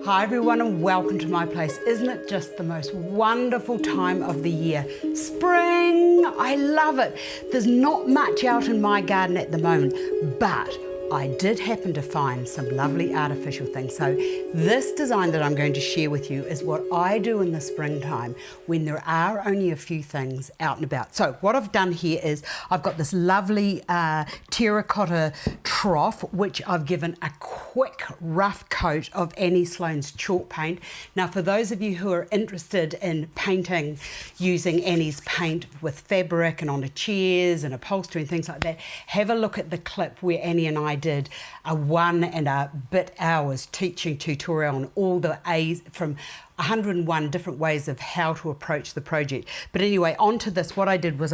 Hi everyone and welcome to my place. Isn't it just the most wonderful time of the year? Spring! I love it. There's not much out in my garden at the moment, but I did happen to find some lovely artificial things. So this design that I'm going to share with you is what I do in the springtime when there are only a few things out and about. So what I've done here is I've got this lovely terracotta trough, which I've given a quick rough coat of Annie Sloan's chalk paint. Now for those of you who are interested in painting using Annie's paint with fabric and onto chairs and upholstery and things like that, have a look at the clip where Annie and I did a 1 and a bit hours teaching tutorial on all the A's from 101 different ways of how to approach the project. But anyway, onto this, what I did was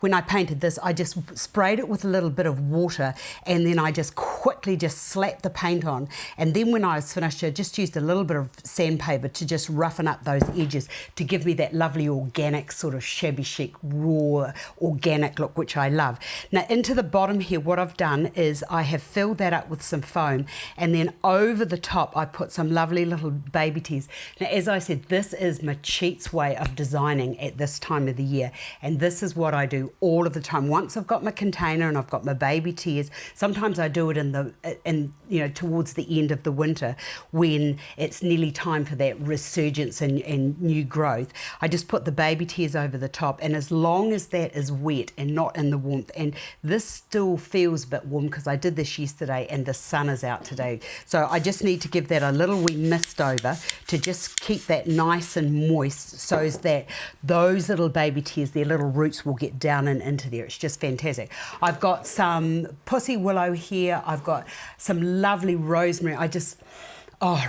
when I painted this, I just sprayed it with a little bit of water and then I just quickly slapped the paint on. And then when I was finished, I just used a little bit of sandpaper to just roughen up those edges to give me that lovely organic sort of shabby chic, raw, organic look, which I love. Now into the bottom here, what I've done is I have filled that up with some foam and then over the top, I put some lovely little baby tears. Now, as I said, this is Macheet's way of designing at this time of the year, and this is what I do all of the time. Once I've got my container and I've got my baby tears, sometimes I do it towards the end of the winter when it's nearly time for that resurgence and new growth. I just put the baby tears over the top, and as long as that is wet and not in the warmth, and this still feels a bit warm because I did this yesterday and the sun is out today, so I just need to give that a little wee mist over to just keep that nice and moist so that those little baby tears, their little roots will get down and into there. It's just fantastic. I've got some pussy willow here. I've got some lovely rosemary.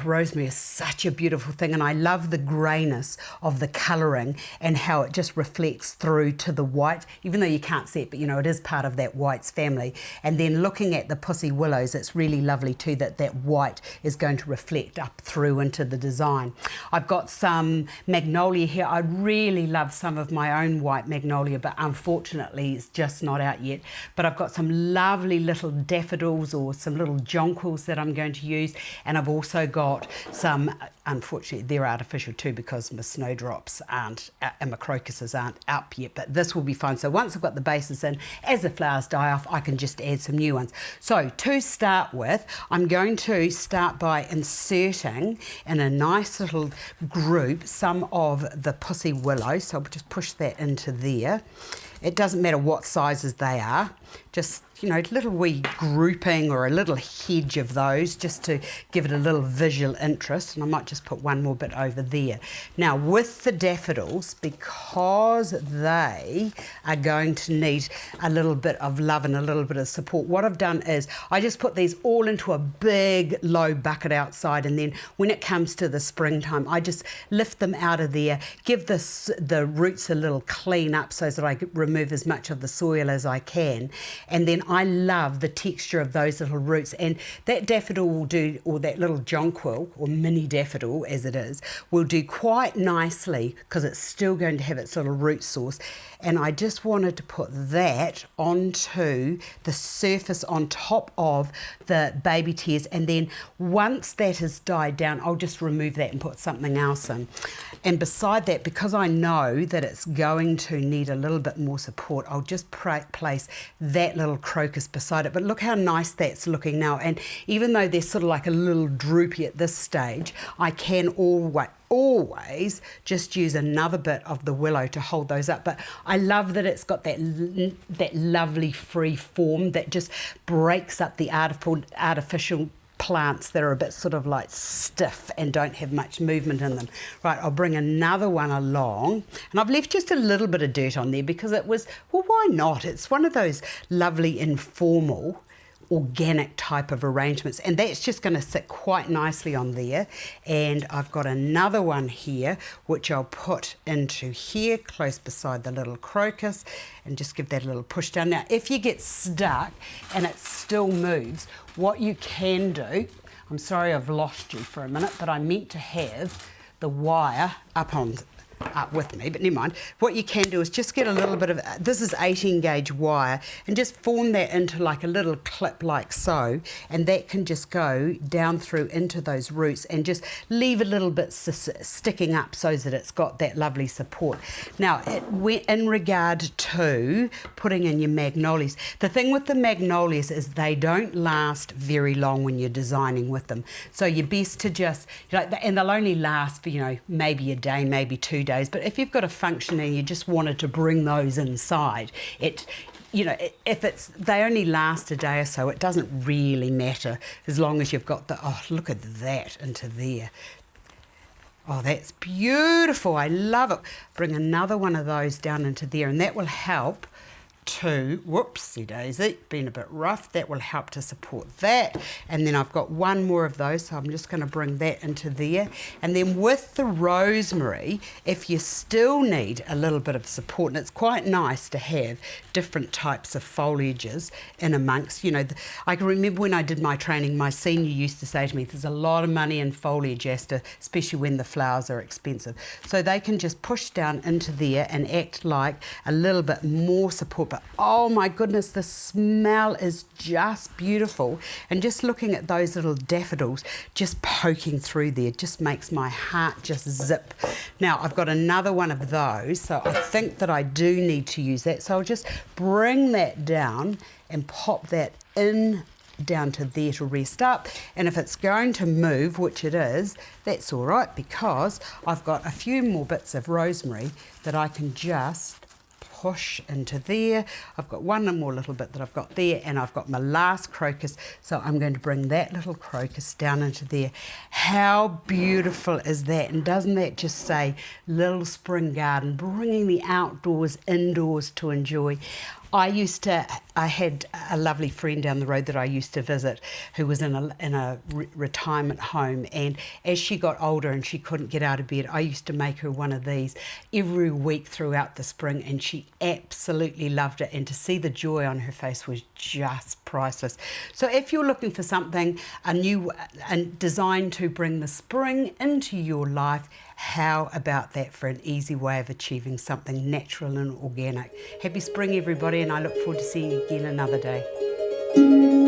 Rosemary is such a beautiful thing, and I love the greyness of the colouring and how it just reflects through to the white, even though you can't see it, but it is part of that white's family. And then looking at the pussy willows, it's really lovely too that that white is going to reflect up through into the design. I've got some magnolia here. I really love some of my own white magnolia, but unfortunately it's just not out yet. But I've got some lovely little daffodils or some little jonquils that I'm going to use, and I've also got some, unfortunately they're artificial too because my snowdrops aren't and my crocuses aren't up yet, but this will be fine. So once I've got the bases in, as the flowers die off, I can just add some new ones. So to start with, I'm going to start by inserting in a nice little group some of the pussy willow. So I'll just push that into there. It doesn't matter what sizes they are, just little wee grouping or a little hedge of those just to give it a little visual interest. And I might just put one more bit over there. Now with the daffodils, because they are going to need a little bit of love and a little bit of support, what I've done is I just put these all into a big low bucket outside, and then when it comes to the springtime, I just lift them out of there, give the roots a little clean up so that I remove as much of the soil as I can. And then I love the texture of those little roots, and that daffodil will do, or that little jonquil, or mini daffodil as it is, will do quite nicely because it's still going to have its little root source. And I just wanted to put that onto the surface on top of the baby tears, and then once that has died down, I'll just remove that and put something else in. And beside that, because I know that it's going to need a little bit more support, I'll just place that little crocus beside it. But look how nice that's looking now, and even though they're sort of like a little droopy at this stage, I can always just use another bit of the willow to hold those up. But I love that it's got that lovely free form that just breaks up the artificial plants that are a bit sort of like stiff and don't have much movement in them. Right, I'll bring another one along, and I've left just a little bit of dirt on there because it was, well, why not? It's one of those lovely informal organic type of arrangements, and that's just going to sit quite nicely on there. And I've got another one here which I'll put into here close beside the little crocus and just give that a little push down. Now if you get stuck and it still moves, what you can do, I'm sorry I've lost you for a minute, but I meant to have the wire up on up with me, but never mind. What you can do is just get a little bit of, this is 18 gauge wire, and just form that into like a little clip like so, and that can just go down through into those roots and just leave a little bit sticking up so that it's got that lovely support. Now, in regard to putting in your magnolias, the thing with the magnolias is they don't last very long when you're designing with them. So you're best to just, and they'll only last for, maybe a day, maybe 2 days. But if you've got a function and you just wanted to bring those inside, if they only last a day or so, it doesn't really matter as long as you've got look at that into there. Oh, that's beautiful. I love it. Bring another one of those down into there, and that will help to, whoopsie daisy, been a bit rough, that will help to support that. And then I've got one more of those, so I'm just going to bring that into there. And then with the rosemary, if you still need a little bit of support, and it's quite nice to have different types of foliages in amongst, I can remember when I did my training, my senior used to say to me, there's a lot of money in foliage, Astar, especially when the flowers are expensive. So they can just push down into there and act like a little bit more support. But oh my goodness, the smell is just beautiful. And just looking at those little daffodils just poking through there just makes my heart just zip. Now, I've got another one of those, so I think that I do need to use that. So I'll just bring that down and pop that in down to there to rest up. And if it's going to move, which it is, that's all right, because I've got a few more bits of rosemary that I can just push into there. I've got one more little bit that I've got there, and I've got my last crocus, so I'm going to bring that little crocus down into there. How beautiful is that? And doesn't that just say little spring garden, bringing the outdoors indoors to enjoy? I had a lovely friend down the road that I used to visit who was in a retirement home, and as she got older and she couldn't get out of bed, I used to make her one of these every week throughout the spring, and she absolutely loved it, and to see the joy on her face was just priceless. So if you're looking for something, a new and designed to bring the spring into your life, how about that for an easy way of achieving something natural and organic? Happy spring, everybody, and I look forward to seeing you again another day.